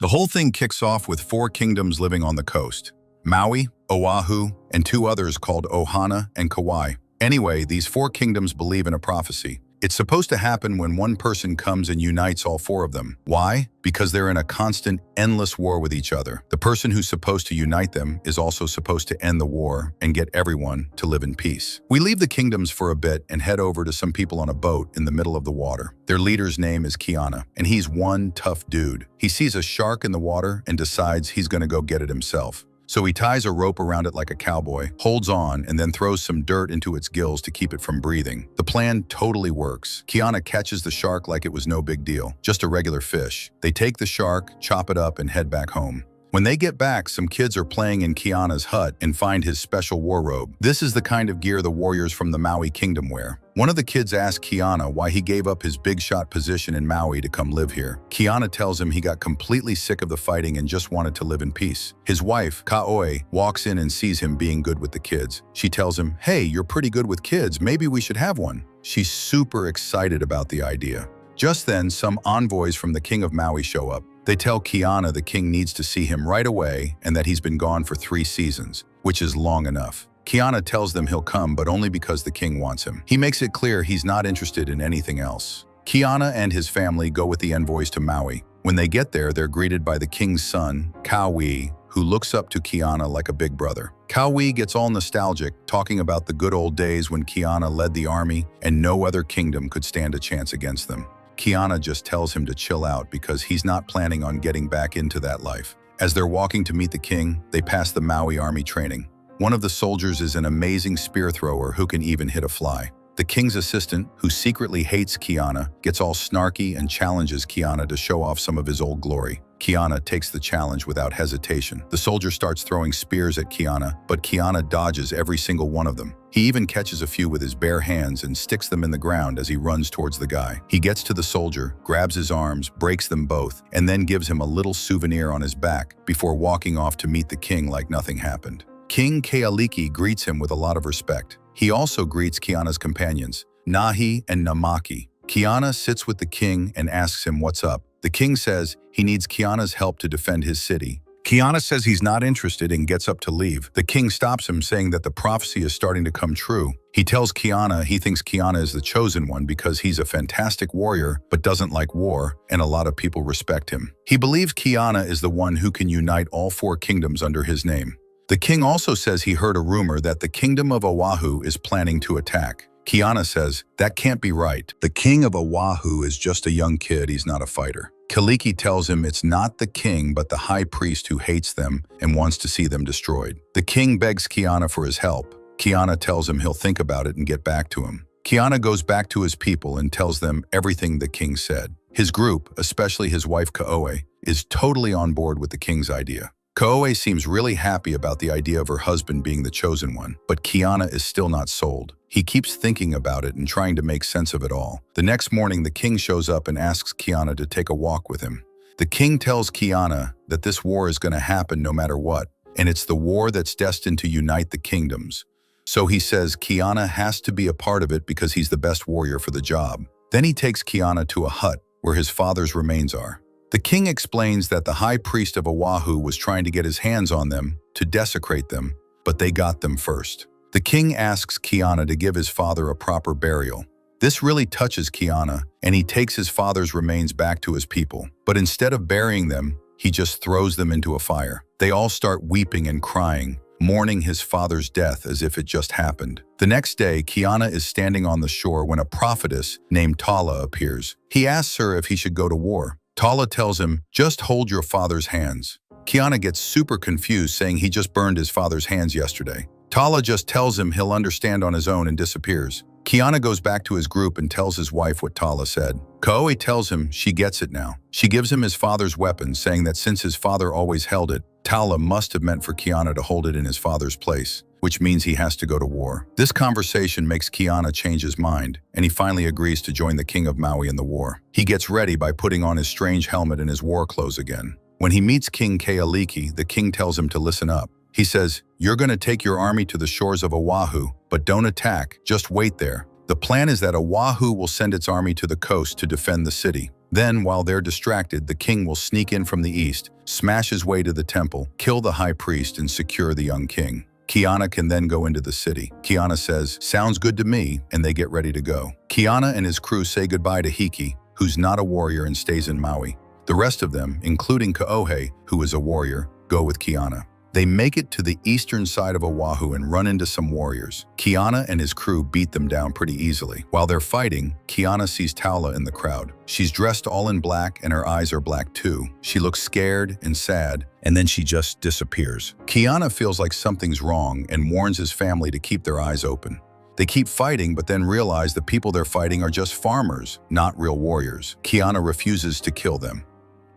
The whole thing kicks off with four kingdoms living on the coast: Maui, Oahu, and two others called Ohana and Kauai. Anyway, these four kingdoms believe in a prophecy. It's supposed to happen when one person comes and unites all four of them. Why? Because they're in a constant, endless war with each other. The person who's supposed to unite them is also supposed to end the war and get everyone to live in peace. We leave the kingdoms for a bit and head over to some people on a boat in the middle of the water. Their leader's name is Kiana, and he's one tough dude. He sees a shark in the water and decides he's gonna go get it himself. So he ties a rope around it like a cowboy, holds on, and then throws some dirt into its gills to keep it from breathing. The plan totally works. Kiana catches the shark like it was no big deal, just a regular fish. They take the shark, chop it up, and head back home. When they get back, some kids are playing in Kiana's hut and find his special war robe. This is the kind of gear the warriors from the Maui kingdom wear. One of the kids asks Kiana why he gave up his big shot position in Maui to come live here. Kiana tells him he got completely sick of the fighting and just wanted to live in peace. His wife, Kaoi, walks in and sees him being good with the kids. She tells him, "Hey, you're pretty good with kids, maybe we should have one." She's super excited about the idea. Just then, some envoys from the king of Maui show up. They tell Kiana the king needs to see him right away and that he's been gone for 3 seasons, which is long enough. Kiana tells them he'll come, but only because the king wants him. He makes it clear he's not interested in anything else. Kiana and his family go with the envoys to Maui. When they get there, they're greeted by the king's son, Kauai, who looks up to Kiana like a big brother. Kauai gets all nostalgic, talking about the good old days when Kiana led the army and no other kingdom could stand a chance against them. Kiana just tells him to chill out because he's not planning on getting back into that life. As they're walking to meet the king, they pass the Maui army training. One of the soldiers is an amazing spear thrower who can even hit a fly. The king's assistant, who secretly hates Kiana, gets all snarky and challenges Kiana to show off some of his old glory. Kiana takes the challenge without hesitation. The soldier starts throwing spears at Kiana, but Kiana dodges every single one of them. He even catches a few with his bare hands and sticks them in the ground as he runs towards the guy. He gets to the soldier, grabs his arms, breaks them both, and then gives him a little souvenir on his back before walking off to meet the king like nothing happened. King Kealiki greets him with a lot of respect. He also greets Kiana's companions, Nahi and Namaki. Kiana sits with the king and asks him what's up. The king says he needs Kiana's help to defend his city. Kiana says he's not interested and gets up to leave. The king stops him, saying that the prophecy is starting to come true. He tells Kiana he thinks Kiana is the chosen one because he's a fantastic warrior but doesn't like war, and a lot of people respect him. He believes Kiana is the one who can unite all 4 kingdoms under his name. The king also says he heard a rumor that the kingdom of Oahu is planning to attack. Kiana says, that can't be right. The king of Oahu is just a young kid, he's not a fighter. Kealiki tells him it's not the king but the high priest who hates them and wants to see them destroyed. The king begs Kiana for his help. Kiana tells him he'll think about it and get back to him. Kiana goes back to his people and tells them everything the king said. His group, especially his wife Kaoi, is totally on board with the king's idea. Kaoi seems really happy about the idea of her husband being the chosen one, but Kiana is still not sold. He keeps thinking about it and trying to make sense of it all. The next morning, the king shows up and asks Kiana to take a walk with him. The king tells Kiana that this war is going to happen no matter what, and it's the war that's destined to unite the kingdoms. So he says Kiana has to be a part of it because he's the best warrior for the job. Then he takes Kiana to a hut where his father's remains are. The king explains that the high priest of Oahu was trying to get his hands on them to desecrate them, but they got them first. The king asks Kiana to give his father a proper burial. This really touches Kiana, and he takes his father's remains back to his people. But instead of burying them, he just throws them into a fire. They all start weeping and crying, mourning his father's death as if it just happened. The next day, Kiana is standing on the shore when a prophetess named Tala appears. He asks her if he should go to war. Tala tells him, just hold your father's hands. Kiana gets super confused, saying he just burned his father's hands yesterday. Tala just tells him he'll understand on his own and disappears. Kiana goes back to his group and tells his wife what Tala said. Kaoi tells him she gets it now. She gives him his father's weapon, saying that since his father always held it, Tala must have meant for Kiana to hold it in his father's place, which means he has to go to war. This conversation makes Kiana change his mind, and he finally agrees to join the king of Maui in the war. He gets ready by putting on his strange helmet and his war clothes again. When he meets King Kealiki, the king tells him to listen up. He says, you're going to take your army to the shores of Oahu, but don't attack, just wait there. The plan is that Oahu will send its army to the coast to defend the city. Then, while they're distracted, the king will sneak in from the east, smash his way to the temple, kill the high priest, and secure the young king. Kiana can then go into the city. Kiana says, "Sounds good to me," and they get ready to go. Kiana and his crew say goodbye to Hiki, who's not a warrior and stays in Maui. The rest of them, including Kaohe, who is a warrior, go with Kiana. They make it to the eastern side of Oahu and run into some warriors. Kiana and his crew beat them down pretty easily. While they're fighting, Kiana sees Taula in the crowd. She's dressed all in black and her eyes are black too. She looks scared and sad, and then she just disappears. Kiana feels like something's wrong and warns his family to keep their eyes open. They keep fighting, but then realize the people they're fighting are just farmers, not real warriors. Kiana refuses to kill them.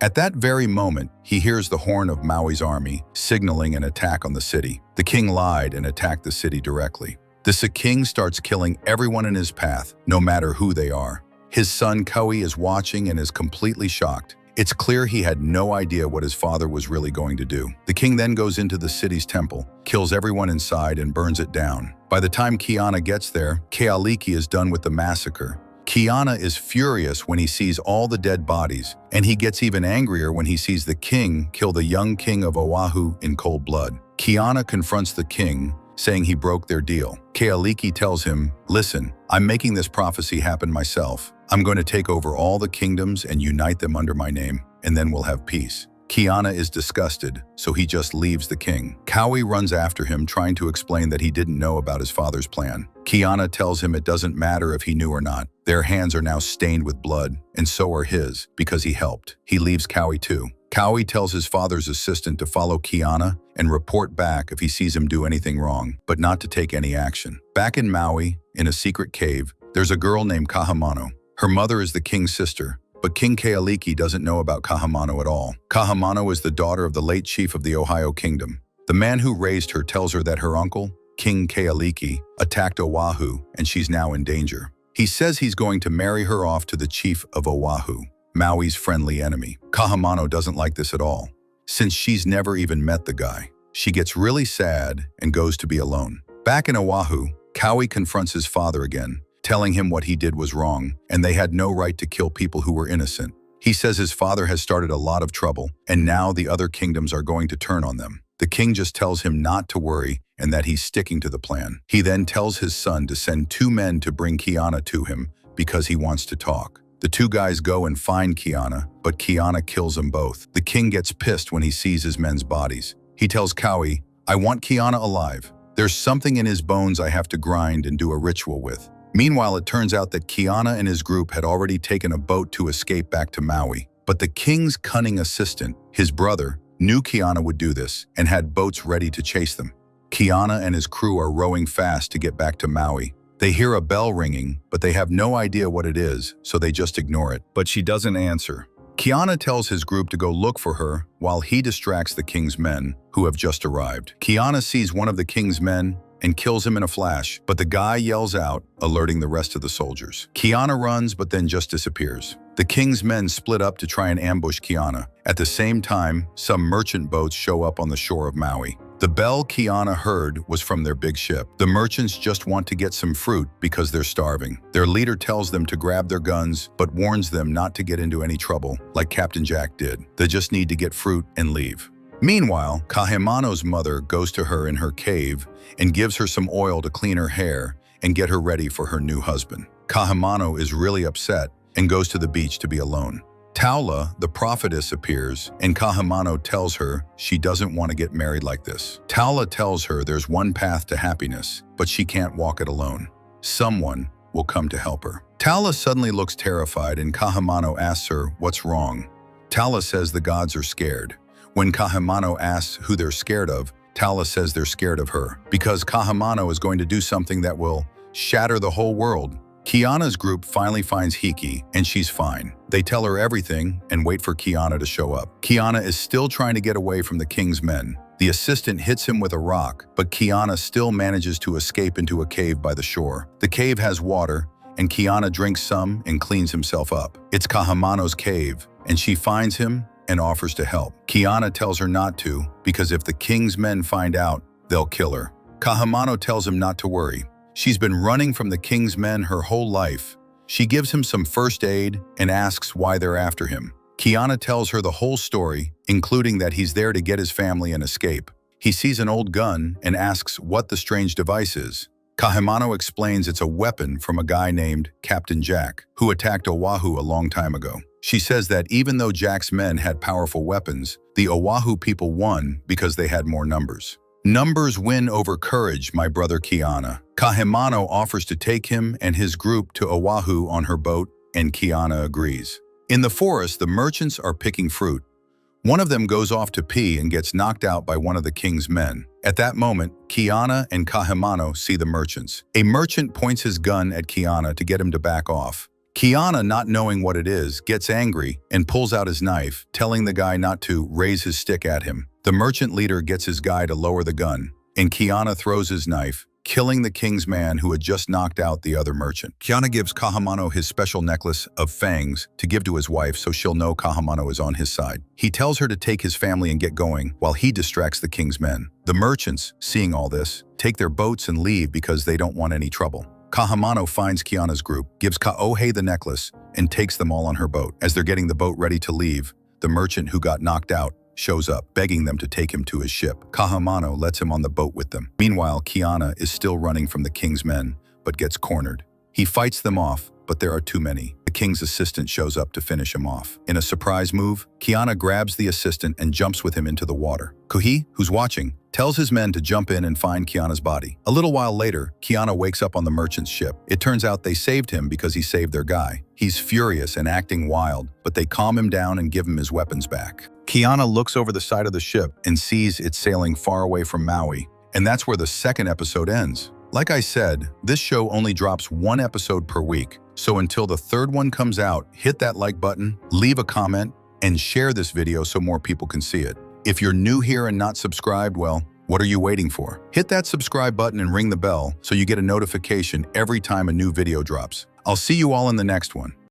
At that very moment, he hears the horn of Maui's army signaling an attack on the city. The king lied and attacked the city directly. The king starts killing everyone in his path, no matter who they are. His son Kaui is watching and is completely shocked. It's clear he had no idea what his father was really going to do. The king then goes into the city's temple, kills everyone inside, and burns it down. By the time Kiana gets there, Kealiki is done with the massacre. Kiana is furious when he sees all the dead bodies, and he gets even angrier when he sees the king kill the young king of Oahu in cold blood. Kiana confronts the king, saying he broke their deal. Kealiki tells him, "Listen, I'm making this prophecy happen myself. I'm going to take over all the kingdoms and unite them under my name, and then we'll have peace." Kiana is disgusted, so he just leaves the king. Kaui runs after him, trying to explain that he didn't know about his father's plan. Kiana tells him it doesn't matter if he knew or not. Their hands are now stained with blood, and so are his, because he helped. He leaves Kaui too. Kaui tells his father's assistant to follow Kiana and report back if he sees him do anything wrong, but not to take any action. Back in Maui, in a secret cave, there's a girl named Kahamano. Her mother is the king's sister, but King Kealiki doesn't know about Kahamano at all. Kahamano is the daughter of the late chief of the Ohio Kingdom. The man who raised her tells her that her uncle, King Kealiki, attacked Oahu and she's now in danger. He says he's going to marry her off to the chief of Oahu, Maui's friendly enemy. Kahamano doesn't like this at all, since she's never even met the guy. She gets really sad and goes to be alone. Back in Oahu, Kaui confronts his father again, telling him what he did was wrong, and they had no right to kill people who were innocent. He says his father has started a lot of trouble, and now the other kingdoms are going to turn on them. The king just tells him not to worry and that he's sticking to the plan. He then tells his son to send 2 men to bring Kiana to him because he wants to talk. The 2 guys go and find Kiana, but Kiana kills them both. The king gets pissed when he sees his men's bodies. He tells Kaui, "I want Kiana alive. There's something in his bones I have to grind and do a ritual with." Meanwhile, it turns out that Kiana and his group had already taken a boat to escape back to Maui. But the king's cunning assistant, his brother, knew Kiana would do this and had boats ready to chase them. Kiana and his crew are rowing fast to get back to Maui. They hear a bell ringing, but they have no idea what it is, so they just ignore it. But she doesn't answer. Kiana tells his group to go look for her while he distracts the king's men, who have just arrived. Kiana sees one of the king's men and kills him in a flash, but the guy yells out, alerting the rest of the soldiers. Kiana runs, but then just disappears. The king's men split up to try and ambush Kiana. At the same time, some merchant boats show up on the shore of Maui. The bell Kiana heard was from their big ship. The merchants just want to get some fruit because they're starving. Their leader tells them to grab their guns, but warns them not to get into any trouble, like Captain Jack did. They just need to get fruit and leave. Meanwhile, Kahimano's mother goes to her in her cave and gives her some oil to clean her hair and get her ready for her new husband. Kahimano is really upset and goes to the beach to be alone. Taula, the prophetess, appears, and Kahimano tells her she doesn't want to get married like this. Taula tells her there's one path to happiness, but she can't walk it alone. Someone will come to help her. Taula suddenly looks terrified, and Kahimano asks her what's wrong. Taula says the gods are scared. When Kahimano asks who they're scared of, Taula says they're scared of her, because Kahimano is going to do something that will shatter the whole world. Kiana's group finally finds Hiki, and she's fine. They tell her everything and wait for Kiana to show up. Kiana is still trying to get away from the king's men. The assistant hits him with a rock, but Kiana still manages to escape into a cave by the shore. The cave has water, and Kiana drinks some and cleans himself up. It's Kahimano's cave, and she finds him and offers to help. Kiana tells her not to, because if the king's men find out, they'll kill her. Kahimano tells him not to worry. She's been running from the king's men her whole life, She gives him some first aid and asks why they're after him. Kiana tells her the whole story, including that he's there to get his family and escape. He sees an old gun and asks what the strange device is. Kahimano explains it's a weapon from a guy named Captain Jack, who attacked Oahu a long time ago. She says that even though Jack's men had powerful weapons, the Oahu people won because they had more numbers. Numbers win over courage, my brother Kiana. Kahimano offers to take him and his group to Oahu on her boat, and Kiana agrees. In the forest, the merchants are picking fruit. One of them goes off to pee and gets knocked out by one of the king's men. At that moment, Kiana and Kahimano see the merchants. A merchant points his gun at Kiana to get him to back off. Kiana, not knowing what it is, gets angry and pulls out his knife, telling the guy not to raise his stick at him. The merchant leader gets his guy to lower the gun, and Kiana throws his knife, killing the king's man who had just knocked out the other merchant. Kiana gives Kahimano his special necklace of fangs to give to his wife so she'll know Kahimano is on his side. He tells her to take his family and get going while he distracts the king's men. The merchants, seeing all this, take their boats and leave because they don't want any trouble. Kahimano finds Kiana's group, gives Kaohei the necklace, and takes them all on her boat. As they're getting the boat ready to leave, the merchant who got knocked out shows up, begging them to take him to his ship. Kahimano lets him on the boat with them. Meanwhile, Kiana is still running from the king's men, but gets cornered. He fights them off, but there are too many. The king's assistant shows up to finish him off. In a surprise move, Kiana grabs the assistant and jumps with him into the water. Kuhi, who's watching, tells his men to jump in and find Kiana's body. A little while later, Kiana wakes up on the merchant's ship. It turns out they saved him because he saved their guy. He's furious and acting wild, but they calm him down and give him his weapons back. Kiana looks over the side of the ship and sees it sailing far away from Maui, and that's where the second episode ends. Like I said, this show only drops one episode per week, so until the third one comes out, hit that like button, leave a comment, and share this video so more people can see it. If you're new here and not subscribed, well, what are you waiting for? Hit that subscribe button and ring the bell so you get a notification every time a new video drops. I'll see you all in the next one.